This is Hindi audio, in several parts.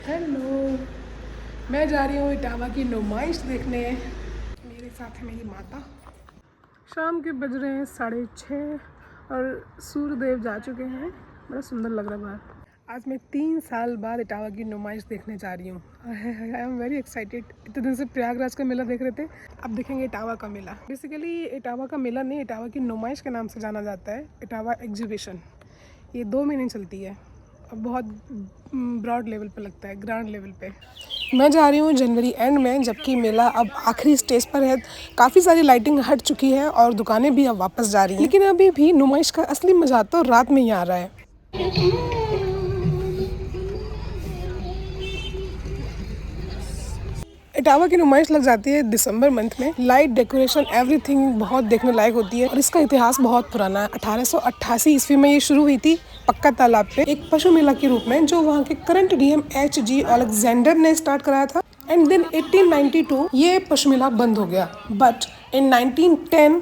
हेलो, मैं जा रही हूँ इटावा की नुमाइश देखने। मेरे साथ है मेरी माता। शाम के बज रहे हैं 6:30 और सूर्यदेव जा चुके हैं। बड़ा सुंदर लग रहा है बाहर। आज मैं 3 साल बाद इटावा की नुमाइश देखने जा रही हूँ। I am very excited. इतने दिन से प्रयागराज का मेला देख रहे थे, अब देखेंगे इटावा का मेला। बेसिकली इटावा का मेला नहीं, इटावा की नुमाइश के नाम से जाना जाता है। इटावा एग्जीबिशन ये 2 महीने चलती है और बहुत ब्रॉड लेवल पे लगता है, ग्रांड लेवल पे। मैं जा रही हूँ जनवरी एंड में, जबकि मेला अब आखिरी स्टेज पर है। काफ़ी सारी लाइटिंग हट चुकी है और दुकानें भी अब वापस जा रही हैं, लेकिन अभी भी नुमाइश का असली मजा तो रात में ही आ रहा है। इटावा की नुमाइश लग जाती है दिसंबर मंथ में। लाइट, डेकोरेशन, एवरीथिंग बहुत देखने लायक होती है और इसका इतिहास बहुत पुराना है। 1888 ईस्वी में ये शुरू हुई थी पक्का तालाब पे एक पशु मेला के रूप में, जो वहाँ के करंट डीएम H.G. अलेक्जेंडर ने स्टार्ट कराया था। एंड देन 1892 ये पशु मेला बंद हो गया, but in 1910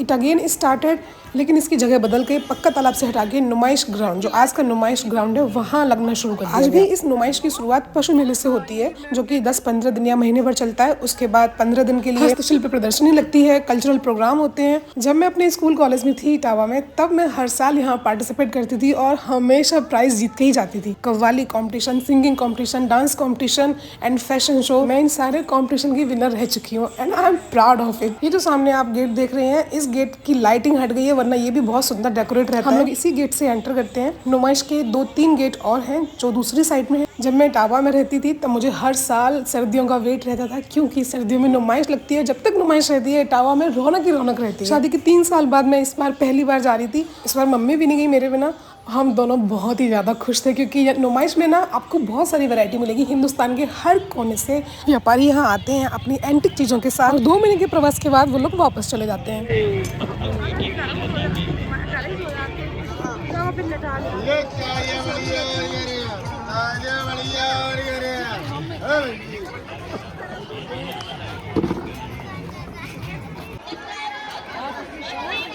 it again started, लेकिन इसकी जगह बदल के पक्का तालाब से हटा के नुमाइश ग्राउंड, जो आज का नुमाइश ग्राउंड है, वहाँ लगना शुरू कर दिया। आज भी इस नुमाइश की शुरुआत पशु मेले से होती है, जो कि 10-15 दिन या महीने भर चलता है। उसके बाद 15 दिन के लिए हस्तशिल्प प्रदर्शनी लगती है, कल्चरल प्रोग्राम होते हैं। जब मैं अपने स्कूल कॉलेज में थी इटावा में, तब मैं हर साल यहाँ पार्टिसिपेट करती थी और हमेशा प्राइज जीत के ही जाती थी। Qawwali competition, singing competition, dance competition and fashion show, मैं इन सारे कॉम्पिटिशन की विनर रह चुकी हूँ and I am proud of it. ये जो सामने आप गेट देख रहे हैं, इस गेट की लाइटिंग हट गई है, वरना ये भी बहुत सुंदर डेकोरेट रहता है। हम लोग इसी गेट से एंटर करते हैं। नुमाइश के 2-3 गेट और हैं जो दूसरी साइड में है। जब मैं इटावा में रहती थी तब मुझे हर साल सर्दियों का वेट रहता था, क्योंकि सर्दियों में नुमाइश लगती है। जब तक नुमाइश रहती है इटावा में रौनक ही रौनक रहती है। शादी के 3 साल बाद मैं इस बार पहली बार जा रही थी। इस बार मम्मी भी नहीं गई मेरे बिना। हम दोनों बहुत ही ज़्यादा खुश थे, क्योंकि नुमाइश में ना आपको बहुत सारी वैरायटी मिलेगी। हिंदुस्तान के हर कोने से व्यापारी यहाँ आते हैं अपनी एंटिक चीज़ों के साथ, और 2 महीने के प्रवास के बाद वो लोग वापस चले जाते हैं।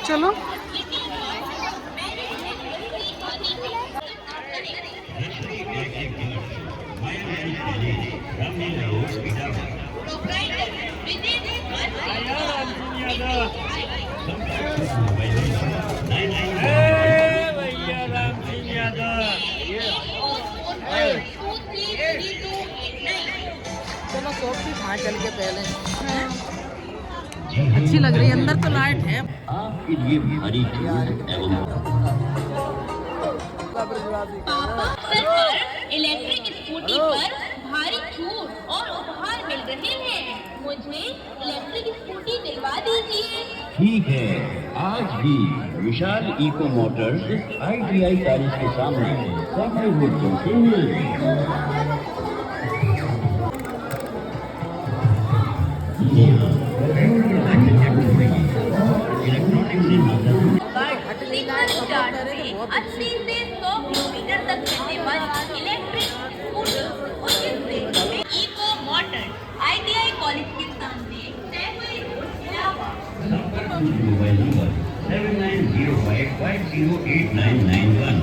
चलो चलो सोफी वहाँ चल के पहले अच्छी लग रही है। अंदर तो लाइट है। आपके लिए भारी एवं इलेक्ट्रिक स्कूटी पर भारी छूट और उपहार मिल रहे हैं। मुझे इलेक्ट्रिक स्कूटी दिलवा दीजिए। ठीक है, आज भी विशाल इको मोटर्स ITI कॉलेज के सामने सैकड़ों वोल्टों से मिल रही है। अस्सी से 100 किलोमीटर तक चलने वाली इलेक्ट्रिक स्कूटर उचित रेट में इको मोटर ITI कॉलेज के सामने सैकड़े रोड इलावा। Mobile number 7905508991।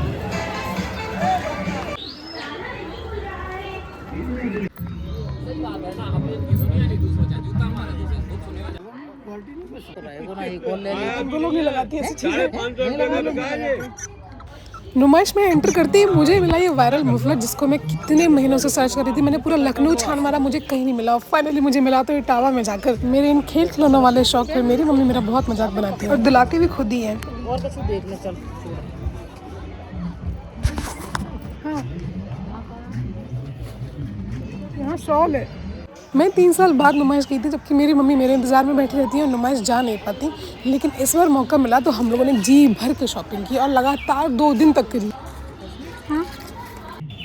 नुमाइश में एंटर करते ही मुझे मिला ये वायरल मुफलर, जिसको मैं कितने महीनों से सर्च कर रही थी। मैंने पूरा लखनऊ छान मारा, मुझे कहीं नहीं मिला। फाइनली मुझे मिला तो इटावा में जाकर। मेरे इन खेल खिलौने वाले शौक पे मेरी मम्मी मेरा बहुत मजाक बनाती है और दिलाती भी खुद ही है। और कैसे देखने चल। हाँ, यहाँ शॉल है। मैं 3 साल बाद नुमाइश गई थी, जबकि मेरी मम्मी मेरे इंतज़ार में बैठी रहती है और नुमाइश जा नहीं पाती। लेकिन इस बार मौका मिला तो हम लोगों ने जी भर के शॉपिंग की और लगातार 2 दिन तक करी।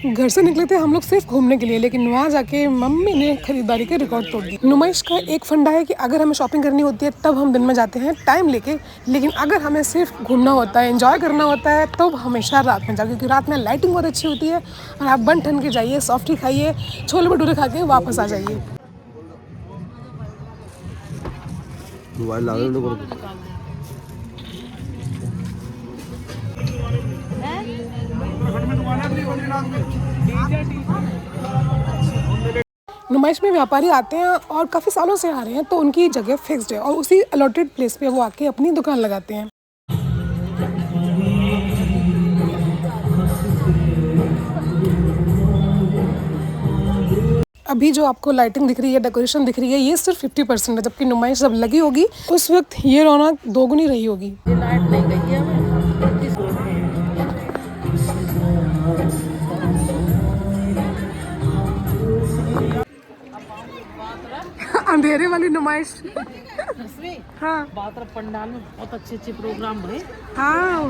घर से निकले थे हम लोग सिर्फ घूमने के लिए, लेकिन वहाँ जाके मम्मी ने खरीदारी के रिकॉर्ड तोड़ दिए। नुमाइश का एक फंडा है कि अगर हमें शॉपिंग करनी होती है तब हम दिन में जाते हैं टाइम लेके, लेकिन अगर हमें सिर्फ घूमना होता है, एंजॉय करना होता है, तो हमेशा रात में जाओ, क्योंकि रात में लाइटिंग बहुत अच्छी होती है और आप बन ठन के जाइए, सॉफ्टी खाइए, छोले भटूरे खा के वापस आ जाइए। मोबाइल ला लो है नुमाइश में व्यापारी आते हैं और काफ़ी सालों से आ रहे हैं, तो उनकी जगह फिक्स्ड है और उसी अलॉटेड प्लेस पे वो आके अपनी दुकान लगाते हैं। अभी जो आपको लाइटिंग दिख रही है, डेकोरेशन दिख रही है, ये सिर्फ 50% है, जबकि नुमाइश जब लगी होगी उस वक्त ये रौनक दोगुनी रही होगी। ये लाइट नहीं गई है हमें। अंधेरे वाली नुमाइश। हाँ बात रहा पंडाल में बहुत अच्छे प्रोग्राम हुए। हाँ,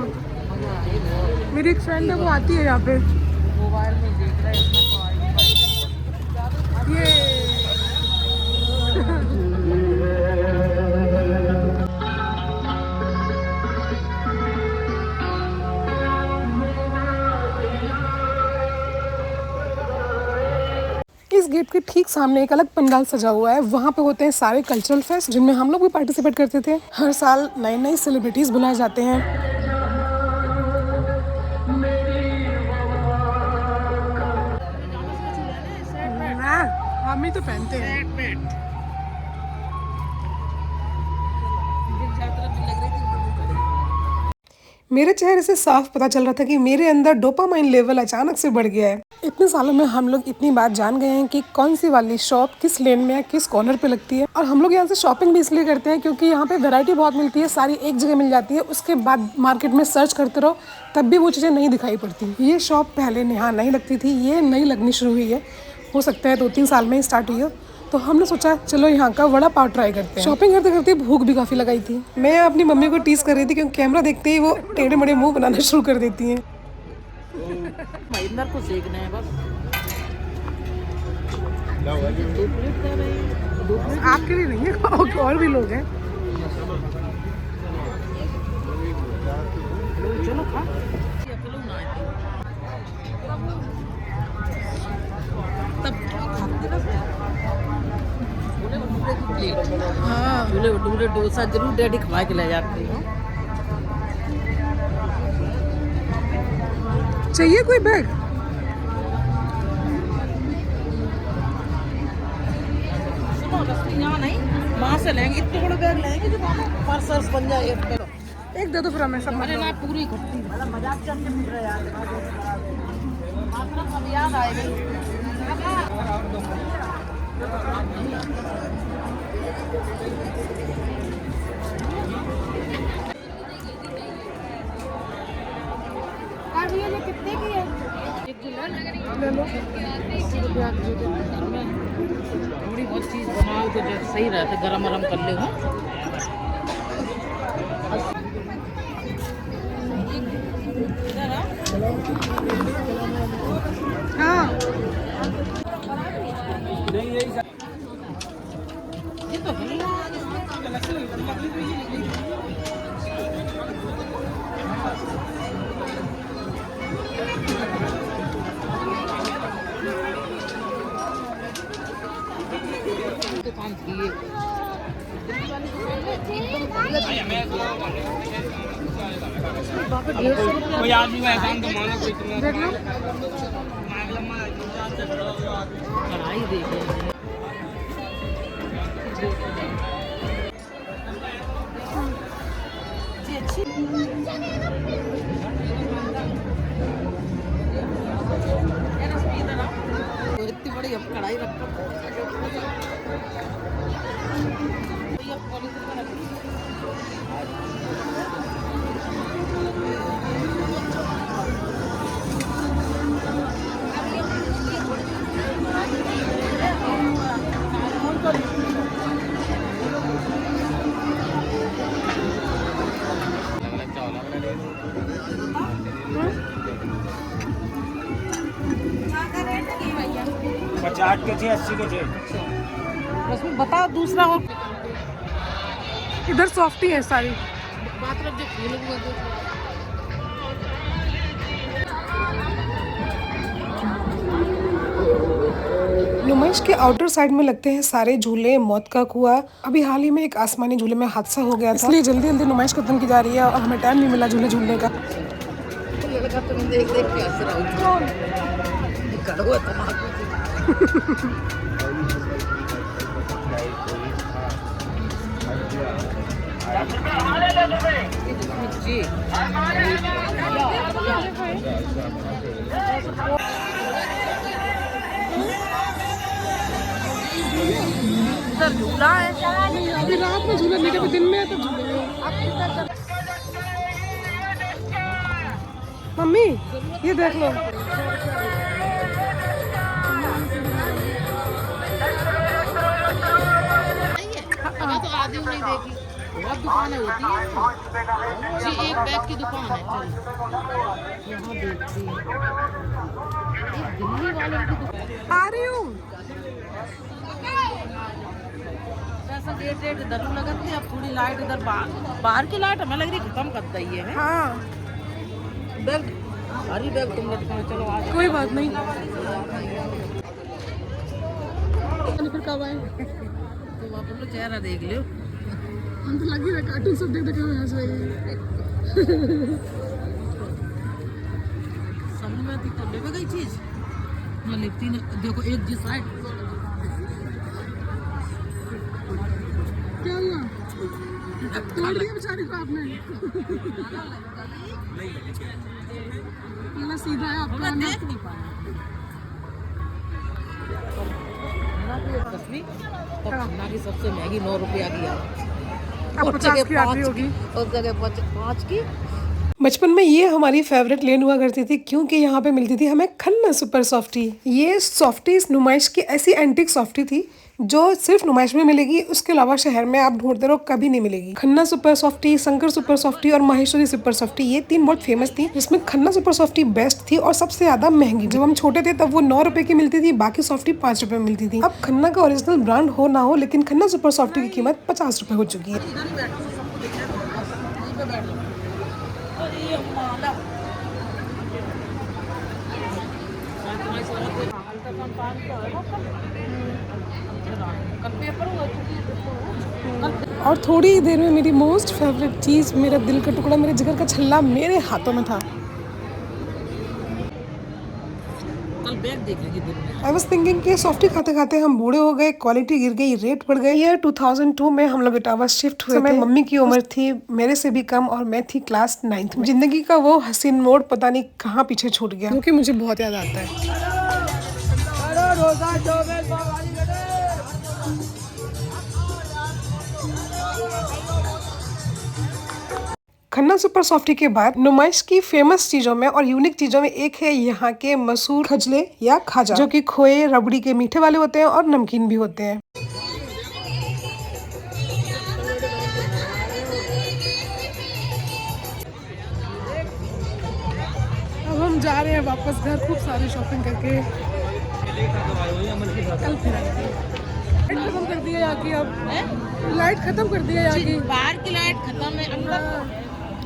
मेरी एक फ्रेंड है वो आती है यहाँ पे। मोबाइल में देख रहे हैं इसमें तो ये इस गेट के ठीक सामने एक अलग पंडाल सजा हुआ है। वहाँ पे होते हैं सारे कल्चरल फेस्ट, जिनमें हम लोग भी पार्टिसिपेट करते थे। हर साल नए नए सेलिब्रिटीज बुलाए जाते हैं। हम ही तो पहनते हैं। मेरे चेहरे से साफ पता चल रहा था कि मेरे अंदर डोपामाइन लेवल अचानक से बढ़ गया है। इतने सालों में हम लोग इतनी बात जान गए हैं कि कौन सी वाली शॉप किस लेन में है, किस कॉर्नर पे लगती है। और हम लोग यहाँ से शॉपिंग भी इसलिए करते हैं क्योंकि यहाँ पे वैरायटी बहुत मिलती है, सारी एक जगह मिल जाती है। उसके बाद मार्केट में सर्च करते रहो तब भी वो चीज़ें नहीं दिखाई पड़ती। ये शॉप पहले यहाँ नहीं लगती थी, ये नई लगनी शुरू हुई है, हो सकता है 2-3 साल में ही स्टार्ट हुई हो। तो हमने सोचा चलो यहाँ का वड़ा पाव ट्राई करते हैं। शॉपिंग करते करते भूख भी काफ़ी लगाई थी। मैं अपनी मम्मी को टीज कर रही थी क्योंकि कैमरा देखते ही वो टेढ़े मेढ़े मुंह बनाना शुरू कर देती हैं। महेंद्र को देखना है बस। आपके लिए नहीं है, और भी लोग हैं। चलो खा। हाँ, छोले भटूरे डोसा जरूर डैडी खवा के ले जाते हो। चाहिए कोई बैग? सुनो रश्मि यहाँ नहीं, वहाँ से लेंगे। इतने बड़े बैग लेंगे जो पर्स बन जाए। एक दे दो फिर हमें सब। अरे ना पूरी इकट्ठी मजाक करके मिल रहा यार। सब याद आएगी। कितने की है? ले लो। थोड़ी बहुत चीज़ बनाओ तो जो सही रहता, गरम गरम कर ले हो। हाँ ये तो है। दुकान थी ये। कोई आदमी को एहसान तो मानो कोई इतना देख लो। कढ़ाई देखे इतनी बड़ी अब कढ़ाई रखकर पचास के थे 80 के थे। रश्मि बताओ दूसरा हो। इधर सॉफ्टी है सारी। बात रख जो फूल हुआ तो नुमाइश के आउटर साइड में लगते हैं सारे झूले, मौत का कुआं। अभी हाल ही में एक आसमानी झूले में हादसा हो गया था, इसलिए जल्दी जल्दी नुमाइश खत्म की जा रही है और हमें टाइम नहीं मिला झूले झूलने का। लड़का तुम देख देख के हंस रहा हूँ। कड़वा तमाकू जी इधर झूला है। अभी रात में झूला नहीं, कभी दिन में है तब झूलेंगे। मम्मी ये देख लो। तो आधी नहीं देखी, बहुत दुकानें होती हैं जी। एक बैग की दुकान है, चल यहाँ देखती हैं। एक दिल्ली वाले की दुकान आ रही हूँ। ऐसा गेट इधर लगती है। अब थोड़ी लाइट इधर बाहर की लाइट हमें लग रही खत्म कर दी है। हाँ बैग हरी बैग तुम लटकाओ, चलो आ जाओ। कोई बात नहीं। फिर कब आए? तुम अपना चेहरा देख लो। हम तो लगी रहा कार्टून सब देख देख के हंस रहे हैं। समझ में आती तब लेवे गई चीज मैं लिखती नहीं। देखो एक जी साइड क्या हुआ? तोड़ दिया बेचारी को आपने। ये सीधा है आपका। मैं देख नहीं पाया। तो खाना की सबसे महंगी 9 रुपया की है। अब 50 की आती होगी। उस जगह 5 की। बचपन में ये हमारी फेवरेट लेन हुआ करती थी, क्योंकि यहाँ पे मिलती थी हमें खन्ना सुपर सॉफ्टी। ये सॉफ्टी इस नुमाइश की ऐसी एंटीक सॉफ्टी थी जो सिर्फ नुमाइश में मिलेगी, उसके अलावा शहर में आप ढूंढते रहो कभी नहीं मिलेगी। Khanna super softy, Shankar super softy और माहेश्वरी सुपर सॉफ्टी, ये 3 बहुत फेमस थी, जिसमें खन्ना सुपर सॉफ्टी बेस्ट थी और सबसे ज्यादा महंगी। जब हम छोटे थे तब वो 9 रुपए की मिलती थी, बाकी सॉफ्टी 5 रुपए में मिलती थी। अब खन्ना का ओरिजिनल ब्रांड हो ना हो, लेकिन खन्ना सुपर सॉफ्टी की कीमत 50 रुपए हो चुकी है। और थोड़ी ही देर में मेरी मोस्ट फेवरेट चीज़, मेरा दिल का टुकड़ा, मेरे जिगर का छल्ला मेरे हाथों में था। कल बैग देखेंगे दिन में। आई वॉज थिंकिंग कि सॉफ्टी खाते खाते हम बूढ़े हो गए, क्वालिटी गिर गई, रेट बढ़ गए। ईयर 2002 में हम लोग इटावा शिफ्ट हुए थे। मम्मी की उम्र थी मेरे से भी कम और मैं थी क्लास 9th में। जिंदगी का वो हसीन मोड़ पता नहीं कहाँ पीछे छूट गया, क्योंकि मुझे बहुत याद आता है। खन्ना सुपर सॉफ्टी के बाद नुमाइश की फेमस चीजों में और यूनिक चीजों में एक है यहाँ के मसूर खजले या खाजा, जो कि खोए रबड़ी के मीठे वाले होते हैं और नमकीन भी होते हैं। अब हम जा रहे हैं वापस घर, खूब सारी शॉपिंग करके। कल फिर आएंगे। लाइट खत्म कर दिया यहाँ की। अब लाइट खत्म कर दिया यहाँ की। बाहर की लाइट खत्म है, अंदर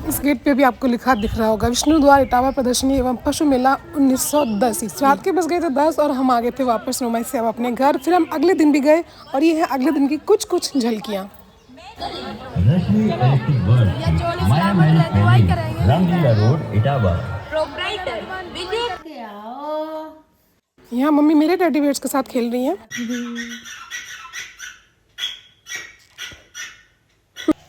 इस गेट पे भी आपको लिखा दिख रहा होगा, विष्णु द्वार इटावा प्रदर्शनी एवं पशु मेला 1910। रात के बज गए थे 10 और हम आ गए थे वापस नुमाइश से अब अपने घर। फिर हम अगले दिन भी गए और ये है अगले दिन की कुछ झलकियाँ। यहाँ मम्मी मेरे टेडी बियर्स के साथ खेल रही हैं।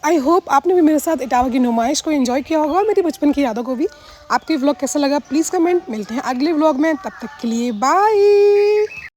आई होप आपने भी मेरे साथ इटावा की नुमाइश को एंजॉय किया होगा और मेरी बचपन की यादों को भी। आपके व्लॉग कैसा लगा प्लीज़ कमेंट। मिलते हैं अगले व्लॉग में, तब तक के लिए बाय।